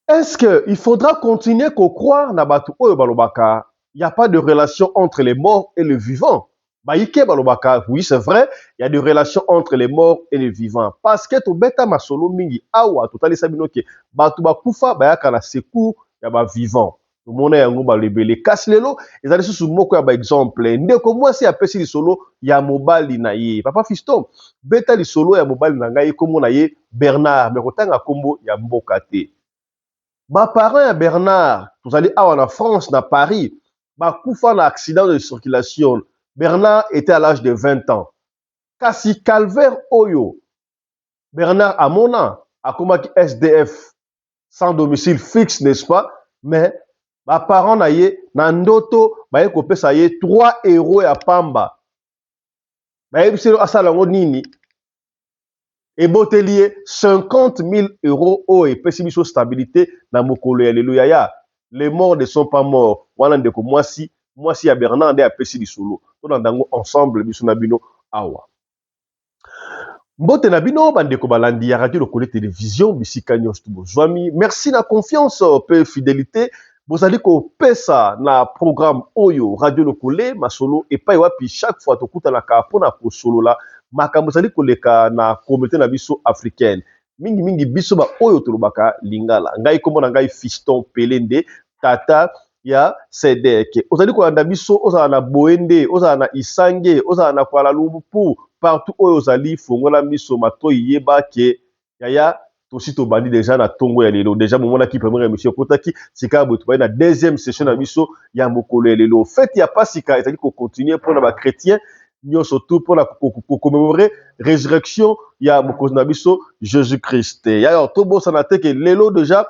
Est-ce qu'il faudra continuer qu'on croire na batu oyo balobaka, il n'y a pas de relation entre les morts et les vivants? Baïke balobaka, oui, c'est vrai, il y a des relations entre les morts et les vivants. Parce que to beta masolo mingi awa totali sabino ke batu bakufa bayaka na secours ya ba vivant. Tomona yango balebele kasi lelo ezali susu moko ya ba exemple ndeko mwasi apesi lisolo ya mobali na ye. Papa Fiston, beta lisolo ya mobali na ngai kombo na ye Bernard, mais kotanga kombo ya mboka te. Ba parents ya Bernard, tozali awa na France, na Paris, bakufa na accident de circulation. Bernard était à l'âge de 20 ans. Kasi calvaire oyo, Bernard amona, akomaki SDF, sans domicile fixe, n'est-ce pas? Mais ba parents na ye, na ndoto, baye kopesa ye 3 euros ya pamba. Baye biselo asala ngo nini? Eboteli ye 50 000 euros oyo epesi biso stabilité na mokolo ya lelo yaya. Les morts ne sont pas morts. Wana ndeko mwasi ya Bernard nde apesi lisolo. Tona ndango ensemble biso na bino awa. Mbote na bino bandeko balandi ya radio lokole télévision bisika nyonso bozwami. Merci na confiance pe fidélité. Bozali ko pesa na programme oyo radio lokole masolo epai wapi chaque fois tokutanaka pona kosolola makambo zali koleka na communauté na biso africaine. Mingi biso ba oyo tolobaka lingala. Ngai kombo na ngai Fiston Pelende tata ya Sedek. Ozali kolanda biso ozala na Boende, ozala na Isange, ozala na Kuala Lumpur, partout oyo ozali fongola biso matoyi yeba ke yaya tosi tobandi déjà na tongo ya lelo. Déjà momona ki première émission kotaki sika boto ba na deuxième session na biso ya mokolo ya lelo. Fête ya Pasika ezali ko continuer pour ba chrétiens surtout pour la commémorer résurrection ya mokonzi na biso Jésus-Christ. Ya tobo sanate ke lelo déjà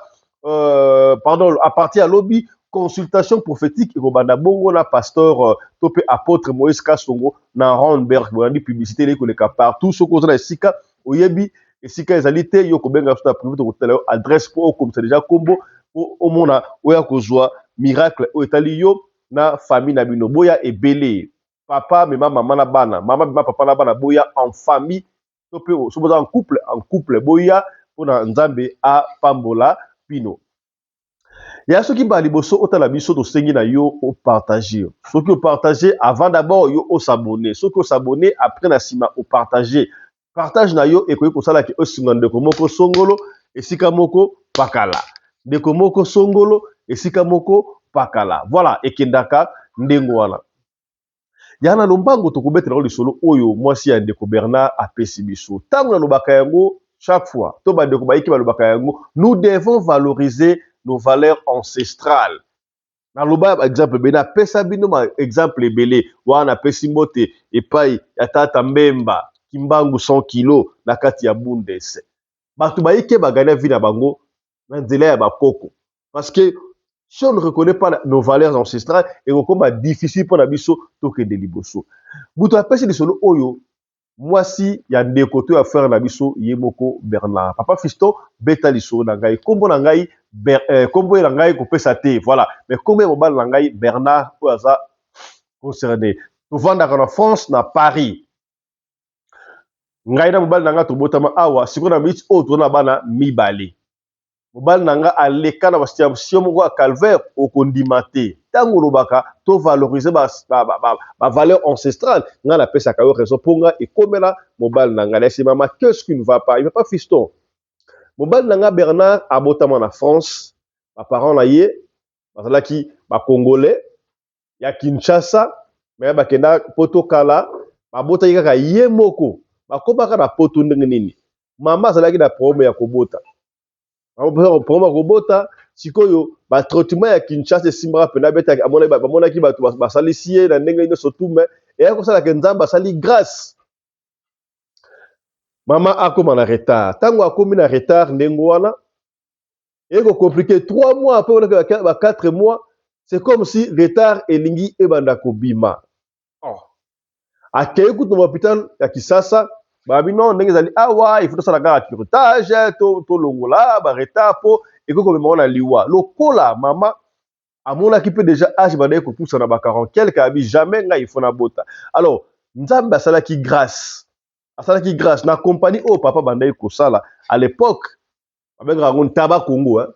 pardon à partir à lobby consultation prophétique et robanda bongo na pasteur topé apôtre Moïse Kasongo na Ronberg bonandi publicité les koleka partout ce qu'on a sika oyebi esika ezalité yo kobenga sur la privé to adresse pour comme c'est déjà combo au mona oya kozwa miracle o etali yo na famille na bino boya ebele papa mema maman na bana maman mema papa na bana boya en famille topé so en couple boya pona nzambe a pambola pino. Ya soki ba liboso otala biso to sengi na yo o partager. Soki o partager avant d'abord yo o s'abonner. Soki o s'abonner après na sima o partager. Partage na yo ekoki kosala ke osinga ndeko moko songolo esika moko pakala. Ndeko moko songolo esika moko pakala. Voilà ekendaka ndengo wana. Yana lombango tokobetela ko lisolo oyo mwasi ya ndeko Bernard apesi biso. Tango na lobaka yango chaque fois to ba ndeko bayiki ba lobaka yango nous devons valoriser nos valeurs ancestrales. Na loba exemple bena pesa bino ma exemple ebele wana pesi mbote epai ya tata Mbemba kimbangu 100 kilo na kati ya Bundese. Batu bayike bagana vie na bango na nzela ya bakoko parce que si on ne reconnaît pas nos valeurs ancestrales et qu'on difficile pour la biso toke de liboso. Buto apesi lisolo oyo mwasi ya ndeko to ya frère na biso yemoko Bernard. Papa Fiston beta lisolo na ngai kombo na ngai kombo na ngai kopesa te voilà mais kombo ya mobali na ngai Bernard oyo aza concerné. Tovandaka na France na Paris. Ngai na mobali na ngai tobotama awa siko na miti oyo tona bana mibale. Mobali nanga aleka na situation moko ya calvaire okondima te. Tango lobaka to valoriser ba valeur ancestrale. Nga na pesa ka yo raison pour nga ekomela mobali nanga laisse mama qu'est-ce qui ne va pas? Il va pas Fiston. Mobali nanga Bernard abotama na France. Ba parents na ye bazalaki ba congolais ya Kinshasa mais ba kenda poto kala ba botaki kaka ye moko. Ba kobaka na poto ndenge nini. Mama azalaki na problème ya kobota. Pour robota sikoyo ba traitement ya Kinshasa simbara pena beta amona ki batu basalisie na ndenge nyonso tout mais et ko sala ke nzamba sali grâce mama akoma na retard tango akomi na retard ndengo wana et ko compliqué 3 mois après on a 4 mois c'est comme si retard elingi ebanda ko bima oh akei kutu na hôpital ya Kisasa babi non ndenge zali awa il faut ça la curetage to longola ba retard po et ko komema na liwa lokola mama amona ki peut déjà âge badaye ko poussa na ba 40 quelque abi jamais nga il faut na bota alors nzambe asala ki grâce na compagnie au papa bandaye ko sala à l'époque avec rangon taba Congo hein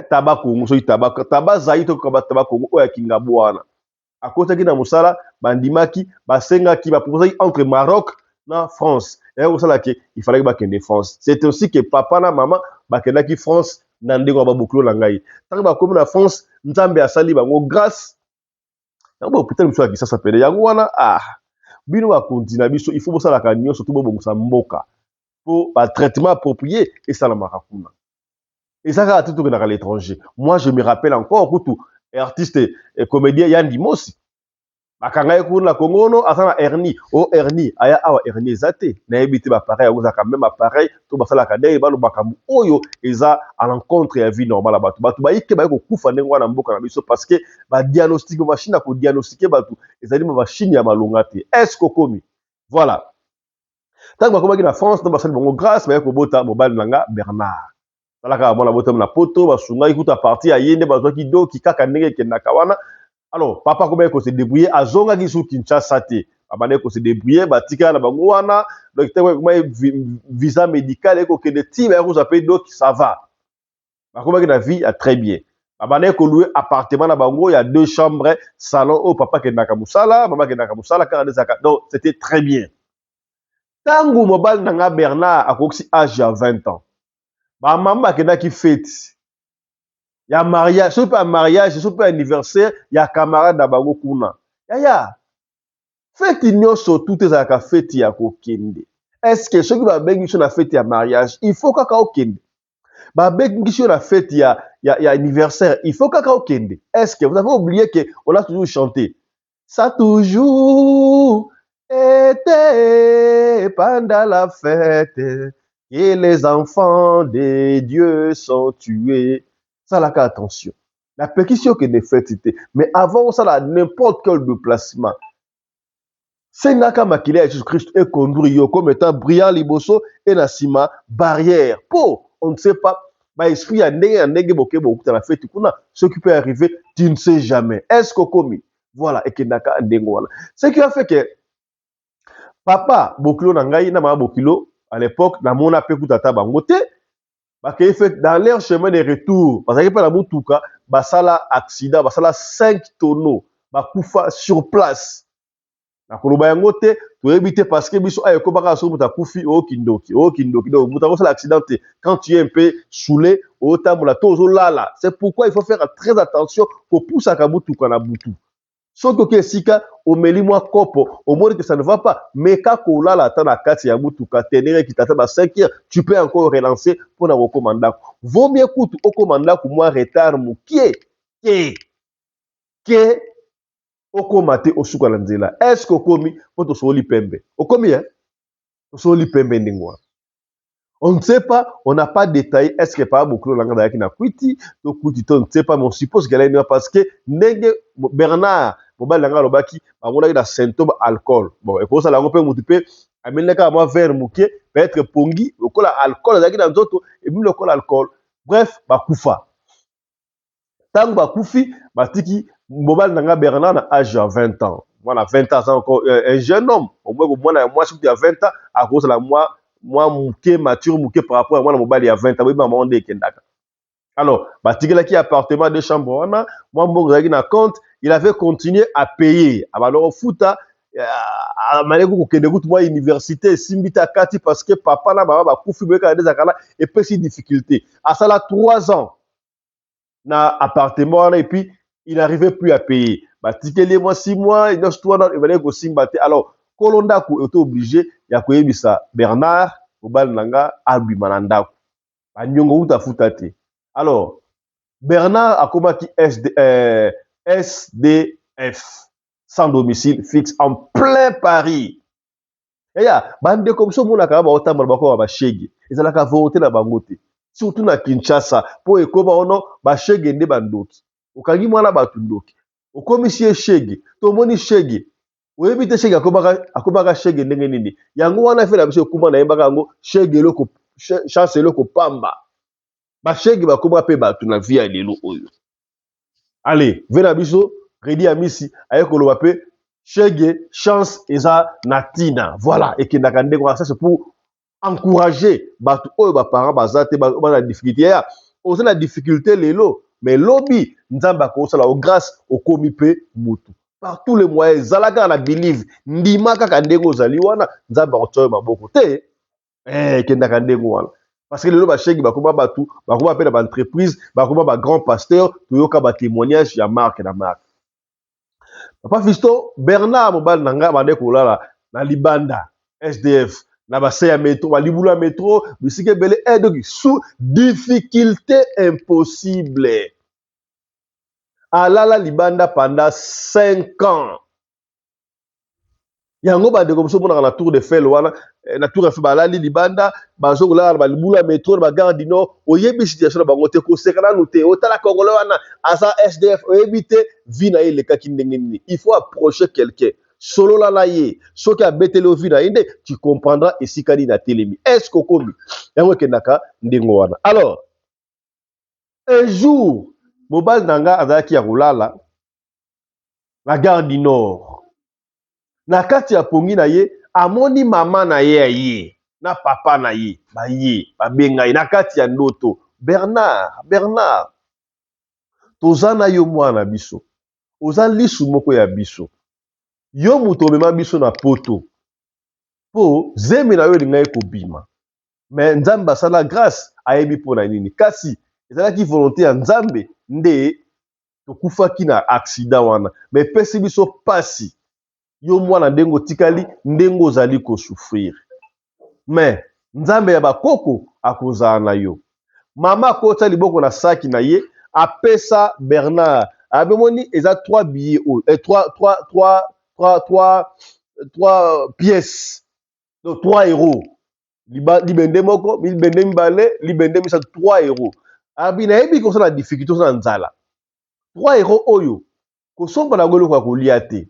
tabac Congo so tabac zaï to ka tabac Congo oya kingabo wana akotaki na musala bandimaki basengaki baproposaki entre Maroc na France et osala ke il fallait que bakende France c'était aussi que papa na maman bakendaki France na ndenge ba boklo na ngai tango bakomi na France nzambe asali bango grâce na bo peut-être muso akisa sapele yango wana bino bakonzi na biso il faut bosalaka nyonso to bobongisa mboka po ba traitement approprié esalamaka kuna ezaka ati tokendaka à l'étranger moi je me rappelle encore kutu artiste et comédien Yann Mosi bakanga ye kuna Congo no asa na hernie hernie aya awa hernie ezate na yebite ba pareil yango zaka même appareil to basalaka ndenge balo makambo oyo eza à l'encontre ya vie normale batu bayike bayiko kufa ndenge wana mboka na biso parce que ba diagnostic machine ko diagnostiquer batu ezali ma machine ya malonga te est-ce komi voilà tant bakomaki na France no basali bango grâce bayiko bota mobile nanga Bernard salaka mona bota na poto basunga ikuta parti ya yende bazwaki doki kaka ndenge kendaka wana. Alors, papa comment il se débrouiller à zonga qui sous Kinshasa te. Papa ne se débrouiller batika na bango wana donc comment visa médical et que de team et vous appelle donc ça va. Comment que la vie a très bien. Papa ne ko louer appartement na bango il y a 2 chambres salon au papa ke nakamusala maman ke nakamusala car des donc c'était très bien. Tango mobile nanga Bernard a koksi âge à 20 ans. Ba maman ke na ki fête. Il y a mariage, ce pas mariage, ce pas anniversaire, il y a camarade d'Abango Kuna. Ya. Fête nyonso tout est à fête ya kokende. Est-ce que ceux qui va bengi sur la fête ya mariage, il faut kaka okende. Ba bengi sur la fête ya anniversaire, il faut kaka okende. Est-ce que vous avez oublié que on a toujours chanté ça toujours été pendant la fête et les enfants de Dieu sont tués. Ça la attention. La pétition que des fêtes, mais avant ça, là, n'importe quel déplacement. C'est naka makile à Jésus-Christ et conduire comme étant brillant liboso et nasima barrière. Pour, on ne sait pas, bah, esprit a nege boke beaucoup dans la fête, ce qui peut arriver, tu ne sais jamais. Est-ce qu'on commis? Voilà, et que naka ndengwana. Ce qui a fait que papa, bokilo nangai, na ma bokilo, à l'époque, na mona pe kutata bangote, fait dans leur chemin de retour parce que la mutuka basala accident basala 5 tonneaux bakufa sur place na koloba yango te to ebité parce que biso ayeko baka so muta kufi o kindoki donc muta ko sala accident quand tu es un peu saoulé au tambola tozo lala c'est pourquoi il faut faire très attention ko poussa ka mutuka na butu soki ke sika omeli mwa kopo omoni que ça ne va pas mais ka kolala ata na kati ya mutuka tenere kitata ba 5 heures tu peux encore relancer pour na recommanda vaut mieux kutu okomanda ku mwa retard mukie ke okomate osuka na nzela est-ce que okomi poto soli pembe okomi soli pembe ndingwa. On ne sait pas, on n'a pas détaillé, est-ce que par beaucoup de langues qui n'a quitté, donc on ne sait pas, mais on suppose qu'elle est parce que Bernard, mobile langue lobaki, on a des symptômes alcool. Bon, et pour ça la on peut multiplier, amène ka moi vers mouké, peut-être pongi, le col alcool, zaki dans d'autres et puis le col alcool. Bref, ba kufa. Tant ba kufi, ba tiki mobile langue Bernard na âge de 20 ans. Voilà, 20 ans c'est encore un jeune homme. Au moins moi si tu as 20 ans à cause de la moi mouké mature mouké par rapport à moi mobile il y a 20 ans oui maman de kendaka. Alors batigela qui appartement de chambre moi mbongo na compte il avait continué à payer alors futa maleko ko kende kutu moi université simbita kati parce que papa na baba ba kufi beka des akala et puis si difficulté à ça là 3 ans na appartement et puis il n'arrivait plus à payer batikeli moi 6 mois il doit toi il valait go simbate alors kolonda ko était obligé ya koyebisa Bernard mobile nanga abima na ndako anyongo uta futa te. Alors Bernard a komaki SDF sans domicile fixe en plein Paris. Eya bande comme ça mona ka ba otamba ba ko ba shege ezalaka volonté na bango te surtout na Kinshasa po ekoba ono ba shege nde bandoki okangi mwana batu ndoki okomisi shege to moni shege oyebi te shege akobaka shege ndenge nini yango wana fe na biso kuma na yembaka yango shege eloko chance eloko pamba ba shege bakoma pe batu na vie ya lelo oyo allez ve na biso Redi Amisi ayekoloba pe shege chance eza natina voilà ekendaka ndenge ça c'est pour encourager batu oyo ba parents bazate ba na difficulté ya oza na difficulté lelo mais lobi nzambe akosala o grâce okomi pe mutu par tous les moyens ezalaka na believe ndima kaka ndenge ozali wana nzambe akotoyo maboko te kendaka ndenge wana parce que lelo basheki bakoma batu bakoma pe na baentreprise bakoma bagrand pasteur toyoka batémoignage ya marke na marke papa Fisto Bernard mobali na ngai bande kolala na libanda SDF na base ya métro balibula ya métro bisika ebele donc sous difficulté impossible alala libanda pendant 5 ans yango bandeko mosusu omonaka na tour de fel wana na tour efe balali libanda bazongolaka na balibula ya métro na bagare du nord oyebi situation na bango te koseka nanu te otala kongolo wana aza SDF oyebi te vi na ye elekaki ndenge nini il faut approcher quelqu'un solola na ye soki abeteli o vi na ye nde tu comprendras esika nini atelemi est ce que okomi yango ekendaka ndenge wana alors un jour mobali na nga azalaki ya kolala na gare du nord na kati ya pongi na ye amoni mama na ye aye na papa na ye baye babenga ye na kati ya ndoto Bernard toza na yo mwana biso oza lisu moko ya biso yo moto omema biso na poto po zemi na yo elingai kobima me nzambe asala grâce ayebi mpo na nini kasi ezalaki volonté ya nzambe nde tokufaki na accident wana me epesi biso pasi yo mwana ndenge otikali ndenge ozali kosouffrir me nzambe ya bakoko akozala na yo mama akota liboko na saki na ye apesa Bernard abemoni eza 3 billets oyo 3 pièces donc 3 euros libende moko libende mibale libende misatu 3 euros abi nayebi kosala difficulté osala nzala 3 euros oyo kosomba nango eloko ya kolia te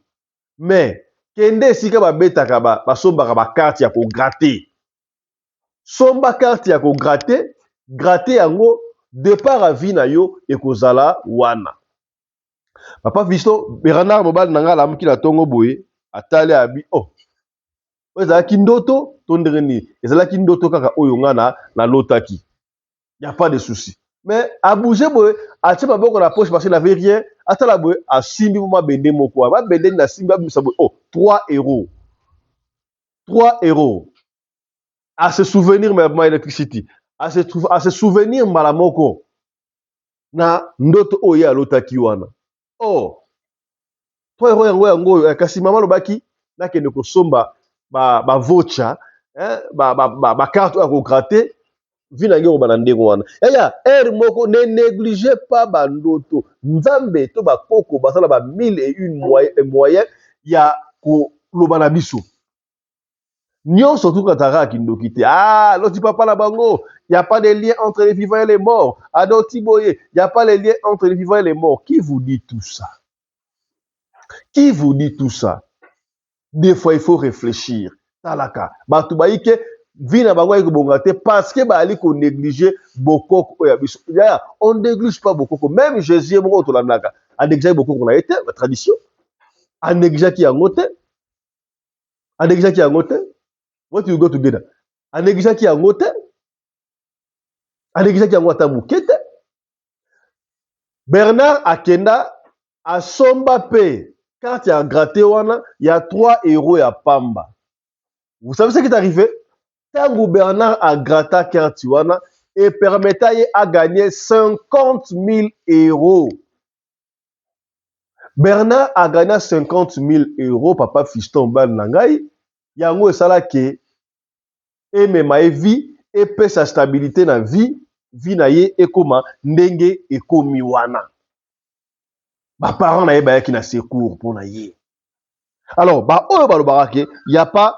mais kende esika babetaka basombaka bakarte ya kogratte somba karte ya kogratte gratte yango départ à vie na yo ekozala wana papa Fisto Bernard mobali na nga alamuki na ntongo boye atali abi oyo ezalaki ndoto to ndenge nini ezalaki ndoto kaka oyo nga na lotaki y a pas de souci mais abouge boye atie maboko na poche parce qu'il n'avait rien atala boye asimbi mo mabende moko babende na simbi abimisa boye 3 euros 3 euros à se souvenir même électricité à se souvenir mbala moko na ndoto oyo alotaki wana 3 euros yango kasi mama lobaki nakende kosomba ba voucher ba carte oyo akokrate vi na nge kobana ndenge wana yaya ere moko ne négligez pas bandoto nzambe to bakoko basala ba 1001 moyen ya koloba na biso nyonso tukataka kindoki te loti papa na bango y a pas de lien entre les vivants et les morts adoti boye y a pas de lien entre les vivants et les morts qui vous dit tout ça qui vous dit tout ça des fois il faut réfléchir talaka bato bayike vi na bango ekobonga te parce que baali ko négliger bokoko oyo ya biso on néglige pas bokoko même Jésus moko tolandaka anégligaki bokoko na ye te ba tradition anégligaki yango te anégligaki yango te what you go together anégligaki yango te anégligaki yango ata moke te Bernard akenda asomba pe carte ya gratte wana ya 3 euros ya pamba vous savez ce qui est arrivé tango Bernard a gratta carte wana et permettait à gagner 50 000 euros. Bernard a gagné 50 000 euros, papa Fiston Ban Nangai. Yango esala ke emema vie et pe sa stabilité na vie na ye ekoma ndenge ekomi wana. Ba parents na ye ba ki na secours pour na ye. Alors ba oyo ba lobarake, il y a pas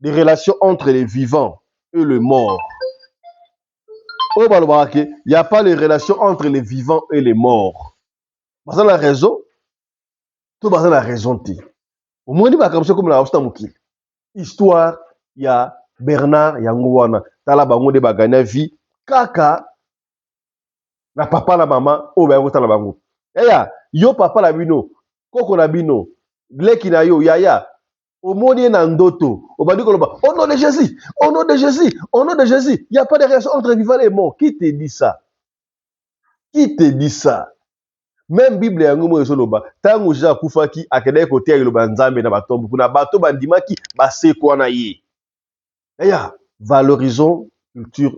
de relation entre les vivants et les morts. Il n'y a pas de relation entre les vivants et les morts. Parce que la raison, tout le monde a la raison. Au moins, il y a comme la histoire, il y a Bernard Yangouana, tala bango de bagana vie, kaka, na papa la maman, oh ben la bango. Yo papa la bino, koko la bino, leki na yo, yaya. Au monde il y a ndoto. Au nom de Jésus, au nom de Jésus, au nom de Jésus, il n'y a pas de relation entre vivants et morts. Qui te dit ça? Qui te dit ça? Même Bible yango mo ezoloba tango Jésus akufaki akendaki koteya liloba Nzambe na batombo kuna bato bandimaki baseko na ye. Eya, valorisons culture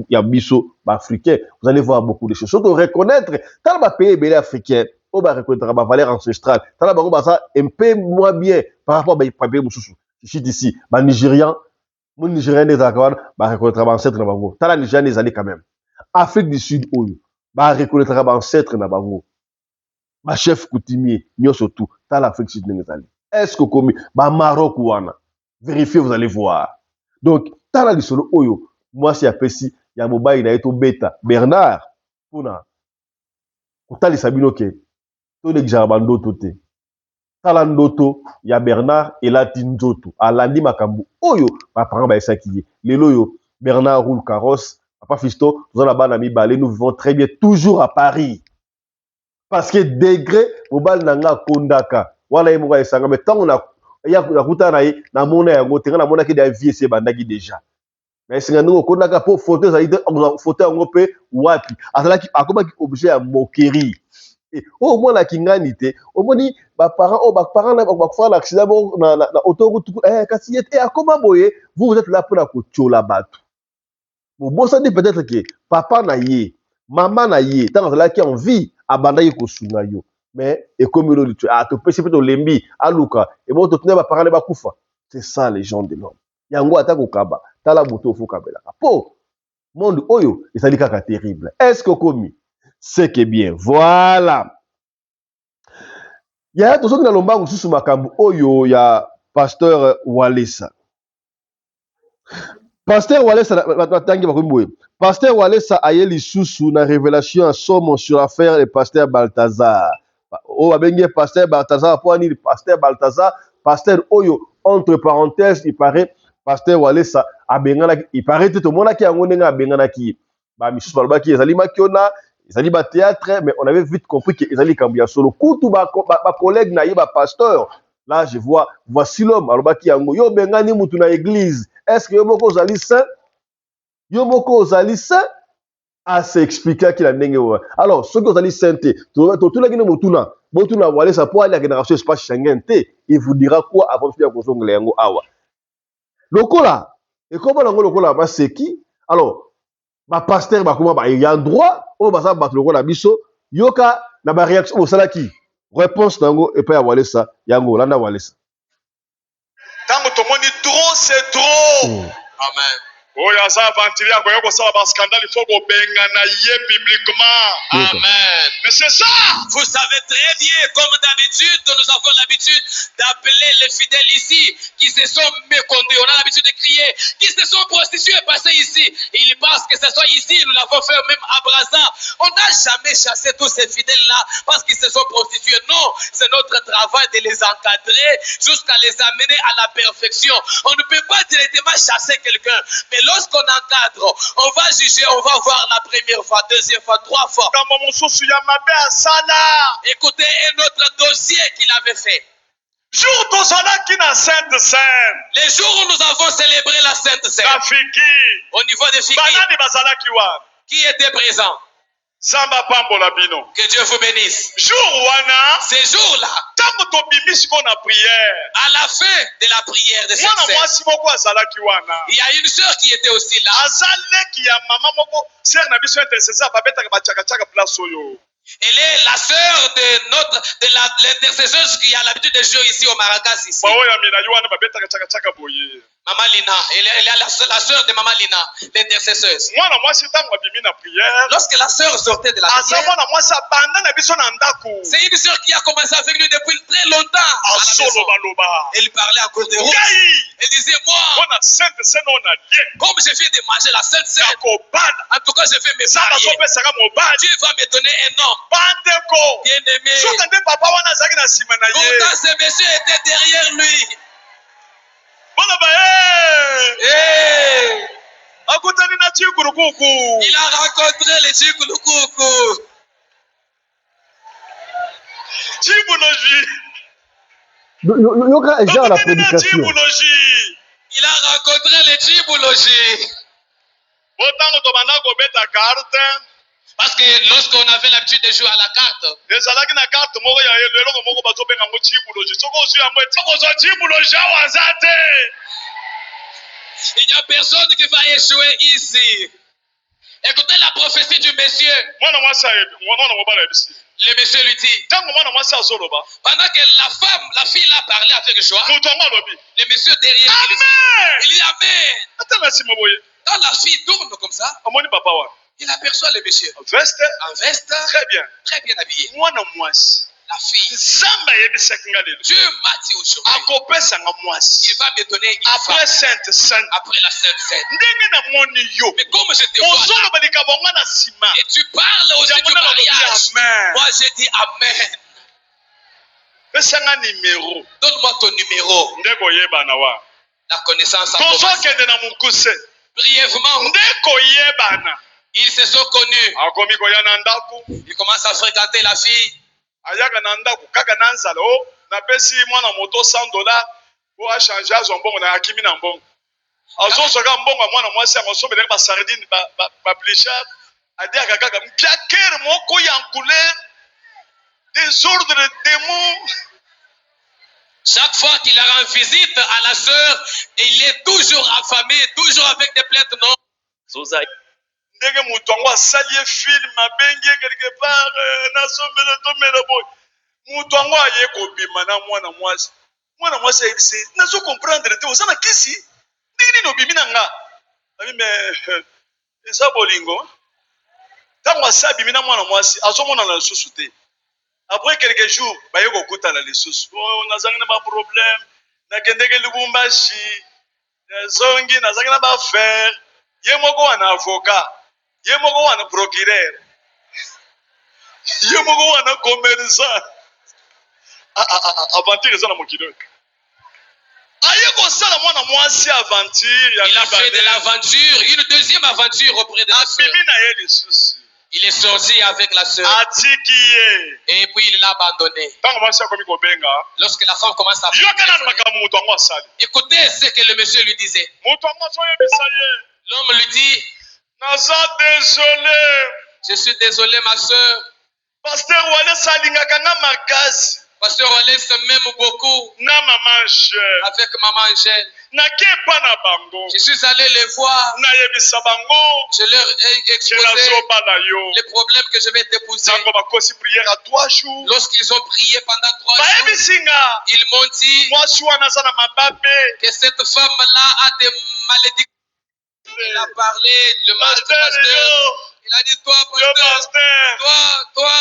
ya biso africain. Vous allez voir beaucoup de choses. Surtout reconnaître dans le pays belé africain, on va reconnaître la valeur ancestrale. Dans la bango ça un peu moins bien par rapport à pays mususu. Je suis ici, ba Nigérian, mon Nigérien des accords, ba reconnaître ba ancêtre na bango. Dans la Nigérian des années quand même. Afrique du Sud oyo, ba reconnaître ba ancêtre na bango. Ba chef coutumier, nyoso tout, dans l'Afrique du Sud des années. Est-ce que comme ba Maroc wana? Vérifiez, vous allez voir. Donc, tala lisolo oyo, moi si apesi ya mobile na eto beta Bernard pona kotalisa bino ke to nekija bandoto te. Tala ndoto ya Bernard elati nzoto alandi makambo oyo ba parents ba esaki ye. Lelo yo Bernard roule carrosse, papa Fisto, nous allons bana mibale, nous vivons très bien toujours à Paris. Parce que degré mobile nanga kondaka wala ye moka esanga mais tant on a ya kuta na ye na mona yango tenga na mona ki da vie se bandaki déjà. Mais c'est nous kondaka po photo ça ide photo yango pe wapi azalaki akomaki objet ya moquerie. Et au moins la kingani te au moins ni ba parents na ba faire l'accident na autoroute kasi et akoma boye vous êtes là pour la kochola bato. Bon ça dit peut-être que papa na ye maman na ye tant azalaki en vie abandaki kosunga yo. Mais et comme il dit to pesi pe to lembi aluka et bon to tene ba parents ba kufa. C'est ça les gens de l'homme. Yango atako kaba tala moto fo kabela. Po monde oyo ezali kaka terrible. Est-ce que komi c'est que bien voilà. Ya to soki na lombangu susu makambo oyo ya pasteur Walesa. Pasteur Walesa batangi bakomboye. Pasteur Walesa ayeli susu na révélation en somme sur l'affaire de pasteur Balthazar. O abenge pasteur Balthazar pour ni pasteur Balthazar, pasteur oyo entre parenthèses il paraît pasteur Walesa abengana il paraît tout mona ki yango ndenga abengana ki ba misusu balobaki ezali makiona ezali ba théâtre mais on avait vite compris que ezali kambu ya solo kutu ba collègue na ye ba pasteur. Là je vois voici l'homme alobaki yango yo bengani mutu na église. Est-ce que yo moko ozali saint? Yo moko ozali saint? À s'expliquer qu'il a ndenge wa. Alors ceux qui ozali saint tout la kine mutuna botuna Walesa pour aller à génération espace Schengen te il vous dira quoi avant de kozongela yango awa. Lokola et comment nango lokola ba seki alors ba pasteur ba comment ba il y a droit o ba sa ba lokola biso yoka na ba réaction au salaki réponse nango et pas ya Walesa yango landa Walesa. Tango tomoni trop c'est trop. Amen. Oyo aza aventurier akoya kosala ba scandale il faut kobengana ye publiquement. Amen. Mais c'est ça. Vous savez très bien comme d'habitude nous avons l'habitude d'appeler les fidèles ici qui se sont méconduits. On a l'habitude de crier qui se sont prostitués passés ici. Ils pensent que ce soit ici, nous l'avons fait même à Brazza. On n'a jamais chassé tous ces fidèles-là parce qu'ils se sont prostitués. Non, c'est notre travail de les encadrer jusqu'à les amener à la perfection. On ne peut pas directement chasser quelqu'un, mais lorsqu'on encadre, on va juger, on va voir la première fois, deuxième fois, trois fois. Écoutez un autre dossier qu'il avait fait. Jour Sainte Seine. Les jours où nous avons célébré la Sainte Seine. Au niveau des Fiki. Qui était présent? Que Dieu vous bénisse. Ces jours-là, à la fin de la prière de cette Seine, il y a une sœur qui était aussi là. Elle est la sœur de l'intercesseuse qui a l'habitude de jouer ici au Maracas ici. Maman Lina, elle est la sœur de Maman Lina, l'intercesseuse. Lorsque la sœur sortait de la prière, c'est une sœur qui a commencé avec nous depuis très longtemps. Elle parlait à cause de route. Elle disait, moi, comme je viens de manger la Sainte Seine, en tout cas je vais me marier. Dieu va me donner un homme. Bien-aimé. Pourtant ce monsieur était derrière lui. Il a rencontré les Chikulukuku. Genre la prédication. Il a rencontré les Chiboulogi. Parce que lorsqu'on avait l'habitude de jouer à la carte, il n'y a personne qui va échouer ici. Écoutez la prophétie du monsieur. Le monsieur lui dit, pendant que la fille l'a parlé avec joie, le monsieur derrière il dit Amen. Quand la fille tourne comme ça, il aperçoit le monsieur en veste, très bien habillé. La fille, Dieu m'a dit aujourd'hui, il va me donner une femme après la Sainte Sainte. Mais comme je te vois là, et tu parles aussi du mariage, moi j'ai dit Amen. Donne-moi ton numéro. La connaissance a commencé. Brièvement, ils se sont connus. Ils commencent à fréquenter la fille. Ayaka na ndaku kaka na nzala o napesi mwana moto $100 po achange azo mbongo na akimi na mbongo azosoka mbongo mwana mwasi akosobela ba sardine ba blichard adiaka kaka mpiakere moko ya couleur désordre démon. Chaque fois qu'il rend visite à la sœur, il est toujours affamé, toujours avec des plaintes non. Ndenge mutu ango asali film abenge quelque part nasomela tomela boy mutu ango aye kobima na mwana mwasi ayebisi nazo comprendre te ozana kisi ndenge nini obimi na nga abi me eza bolingo ntango asi abimi na mwana mwasi azomona na lisusu te. Après quelques jours baye kokutana lisusu nazangi na baproblème nakendeke Lubumbashi nazongi nazangi na baaffaire ye moko wana avocat ye moko wana procureur ye moko wana commerçant aventure eza na mokili aye kosala mwana mwasi aventure. Il a fait de l'aventure, une deuxième aventure auprès de la sœur. Il est sorti avec la sœur. Et puis il l'a abandonné. Lorsque la femme commence à parler, écoutez ce que le monsieur lui disait. L'homme lui dit, je suis désolé ma sœur. Pasteur Wallace m'aime beaucoup. Avec maman Angèle. Je suis allé les voir. Je leur ai exposé les problèmes que je vais t'épouser. Lorsqu'ils ont prié pendant 3 jours, ils m'ont dit que cette femme-là a des malédictions. Il a parlé le mal du pasteur. Il a dit, toi, pasteur, toi.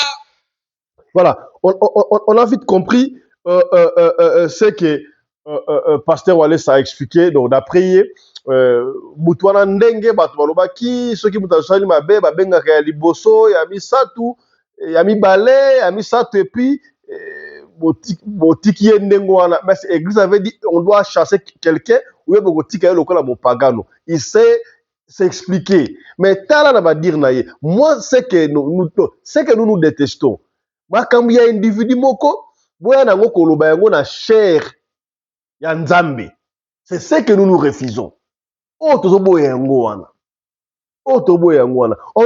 Voilà, on a vite compris ce que Pasteur Wallace a expliqué. Donc, d'après, Moutouana Ndenge, Batoualobaki, ceux qui Moutouana Mabe, Babenga Liboso, Yami Satou, Yami Balé, Yami Satou, et puis, Botiki Ndengouana. Mais l'église avait dit on doit chasser quelqu'un, ou bien Botiki Lokola Mopagano. Il sait s'expliquer. Mais Tala va dire, moi, c'est que nous détestons. Makambu ya individu moko boya nango koloba yango na chair ya nzambe, c'est ce que nous refusons. Oh tozoboya yango wana, on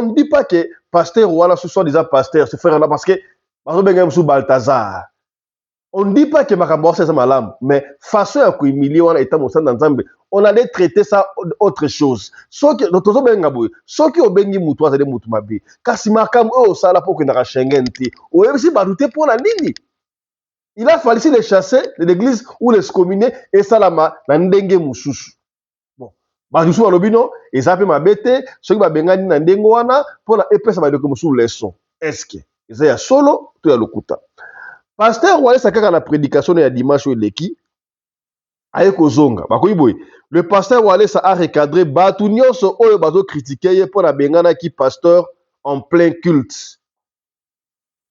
ne dit pas que pasteur wana ce soit déjà pasteur ce frère là parce que bazobenga msu Balthazar. On ne dit pas que makambo c'est malam, mais façon ya kuimilia wana eta mosanda nzambe, on allait traiter ça autre chose. Soki tozobenga boye, soki obengi mutu azali mutu mabe, kasi makambo oyo osala po kenda ka Schengen te, oyebisi badute mpona nini? Il a fallu les chasser de l'église ou les communer et salama na ndenge mususu. Bon, badusu balobi non, eza pe mabe te, soki babengani na ndenge wana mpona epesa badeko mususu leçon. Est-ce que eza ya solo to ya lokuta? Pasteur Wallace kaka na prédication ya dimanche oyo eleki aye kozonga bakoyi boye. Le pasteur Wallace a recadré batu nyonso oyo bazo critiquer ye pona bengana ki pasteur en plein culte.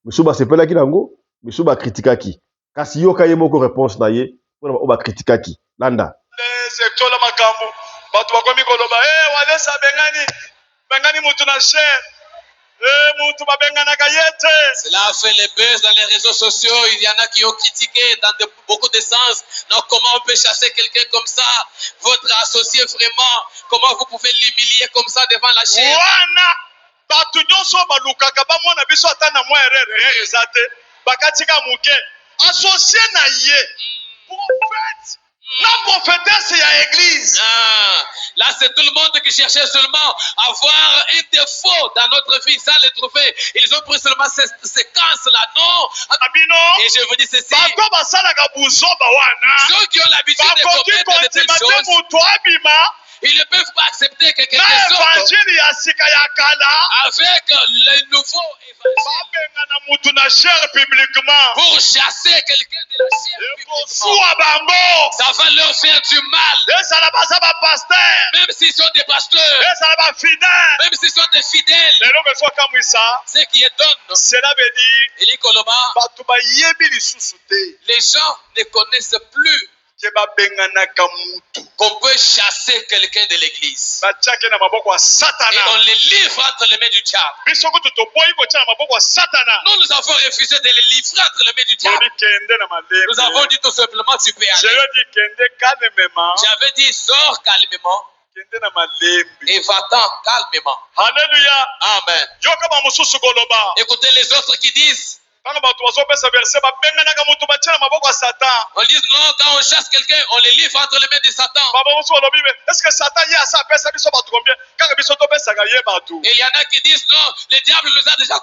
Monsieur basepelaki nango, monsieur ba kritikaki. Kasi yoka ye moko réponse na ye pona ba kritikaki. Landa. C'est tout la makambo. Batu bakomi koloba Wallace bengani mutu na cher. Cela a fait les buzz dans les réseaux sociaux. Il y en a qui ont critiqué dans beaucoup de sens. Donc, comment on peut chasser quelqu'un comme ça? Votre associé vraiment, comment vous pouvez l'humilier comme ça devant la chair? Batu nyonso balukaka ba mona biso atana mwa erreur ezate. Bakatika muke. Associé na ye. Prophète. La prophétesse y a église. Là, c'est tout le monde qui cherchait seulement à avoir un défaut dans notre vie sans le trouver. Ils ont pris seulement cette séquence-là. Non. Et je vous dis ceci. Ceux qui ont l'habitude de commettre de telles choses, ils ne peuvent pas accepter que quelqu'un sorte avec le nouveau évangile pour chasser quelqu'un de la chair publiquement. Ça va leur faire du mal. Même s'ils sont des pasteurs, même s'ils sont des fidèles, ce qui étonne, cela veut dire les gens ne connaissent plus qu'on peut chasser quelqu'un de l'église. Et on les livre entre les mains du diable. Nous avons refusé de les livrer entre les mains du diable. Nous avons dit tout simplement, tu peux aller. J'avais dit, sors calmement et va-t'en calmement. Alléluia. Amen. Écoutez les autres qui disent, on dit non, quand on chasse quelqu'un, on les livre entre les mains de Satan. Et il y en a qui disent non, le diable nous a déjà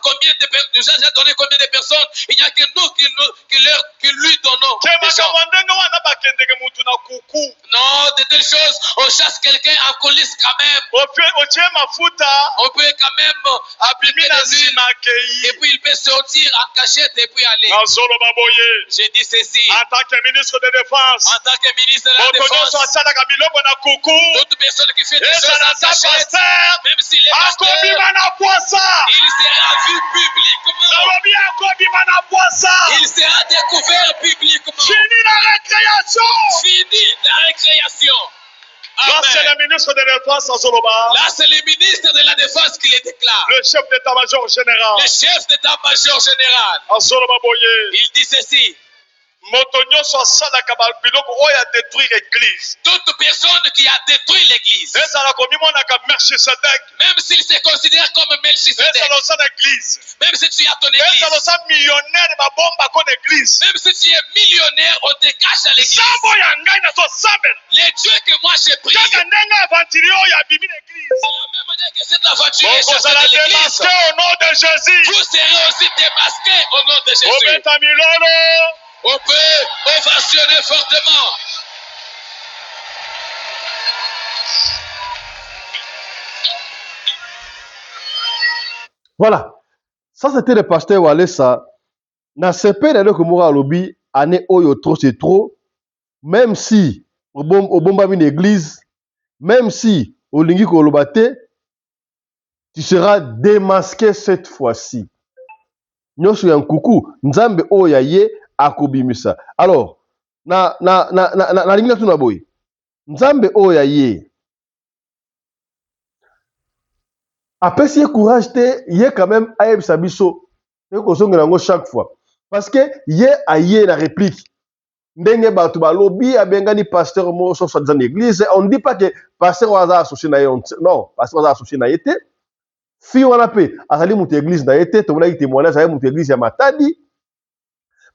donné combien de personnes? Il n'y a que nous qui lui donnons. Non, de telles choses, on chasse quelqu'un en coulisses quand même. On peut quand même appliquer des huiles. Et puis il peut sortir en cachette et puis aller. J'ai dit ceci. En tant que ministre de défense, En tant que ministre de la Défense, toute personne qui fait des choses en cachette, même s'il est pasteur, il sera vu publiquement. Il sera découvert publiquement. Fini la récréation. Fini la récréation. Là, c'est Amen. le ministre de défense à Zoloba. Là, c'est le ministre de la Défense qui le déclare. Le chef d'état-major général. Le chef d'état-major général. À Zoloba Boye. Il dit ceci. Motonyo soit ça la kabal biloko oya détruire l'église. Toute personne qui a détruit l'église, Et ça la commis mon aka Melchisedec. même s'il se considère comme Et Melchisedec, ça l'osa l'église. même si tu as ton Et ça église, l'osa millionnaire ma bombe con église. même si tu es millionnaire, on te cache à l'église. Sambo ya ngai na so sabel. Les dieux que moi j'ai pris, Kaka ndenga aventurio ya bibi l'église. c'est la même manière que cette aventure est Bon, ça chassée la de l'église. démasqué au nom de Jésus. Vous serez aussi démasqués au nom de Jésus. Obeta milolo. On peut ovationner fortement. Voilà. Ça, c'était le pasteur Walesa. Na sepe na loko mora lobi ane oyo trop c'est trop. Même si au bomba une église, même si au lingi kolobate, tu seras démasqué cette fois-ci. Nyonso ya nkuku nzambe oyo ye akobimisa. Alors na lingi na tuna boy. Nzambe oyo ye apesi ye courage te, ye quand même ayebisa biso e kozongela ngo chaque fois parce que ye aye na réplique ndenge bato balobi abengani pasteur mo so soit dans l'église. On ne dit pas que pasteur waza associé na ye, non, pasteur waza associé na ye te, fi wana pe azali mutu église na ye te, tomona ki témoignage azali mutu église ya Matadi,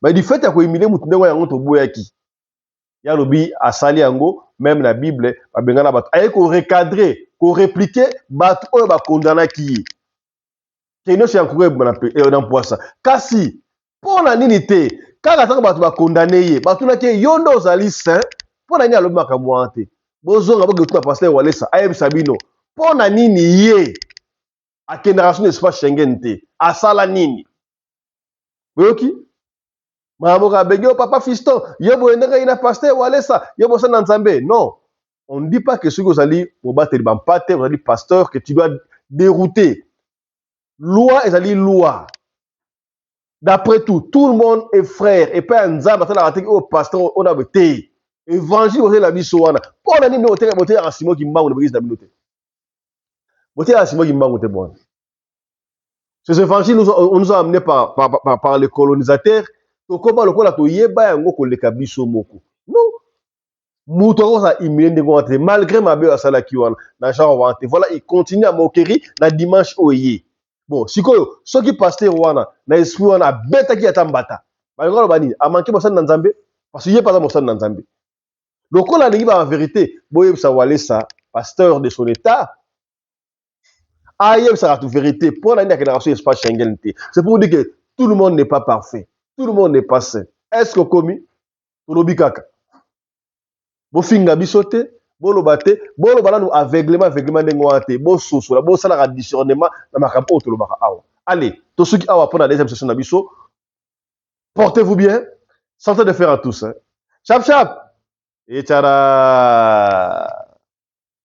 mais du fait ya koyimile mutu ndenge yango toboyaki ya lobi asali yango même na Bible babengana bato aye ko recadrer ko répliquer bato oyo bakondanaki ye keno se yankuru na mpoasa kasi mpona nini te kaka taka bato bakondane ye batunaki ye yo nde ozali saint mpona nini alobi makambo wana te bozonga boketu na pasteur Walesa ayebisa bino mpona nini ye akendaka so na espace Schengen te asala nini boyoki makambo abenge yo papa fiston yo boye ndenge ye na pasteur Walesa yo bosala na nzambe non. On ne dit pas que ceux qui ont mobateli bampate ozali pasteur que tu dois dérouter. Loi ezali loi. D'après tout le monde est frère et pas nzamba tala bateki au pasteur on a voté. Évangile ozali la biso wana. Pour na nini oteka boté ya Simon ki mbango na église na binote. Boté ya Simon ki mbango te bon. Ces évangiles nous ont amenés par les colonisateurs. Tokoba lokola to yeba yango koleka biso moko. Non. Mouton a humilié malgré ma belle à Salakiwan, dans genre vanté. Voilà, il continue à moquerie la dimanche oye. bon sikoyo soki pasteur wana na esprit wana betaki atambata balingolo bani amanke mosani na nzambe parce que ye pas mosani na nzambe lokola ndingi ba vérité boyebisa walesa pasteur de son état ayebisa la vérité pour la déclaration espace Schengen. C'est pour dire que tout le monde n'est pas parfait, tout le monde n'est pas saint. Est-ce que commis pour l'obikaka bofinga bisote bolobate bolobala nous aveuglement dengoate bo soso la bo sala discernement na makambo to lobaka awa. Allez, to ceux qui awa pour la deuxième session na biso. Portez-vous bien. Santé de faire à tous. Hein. Chap chap. Et tchara.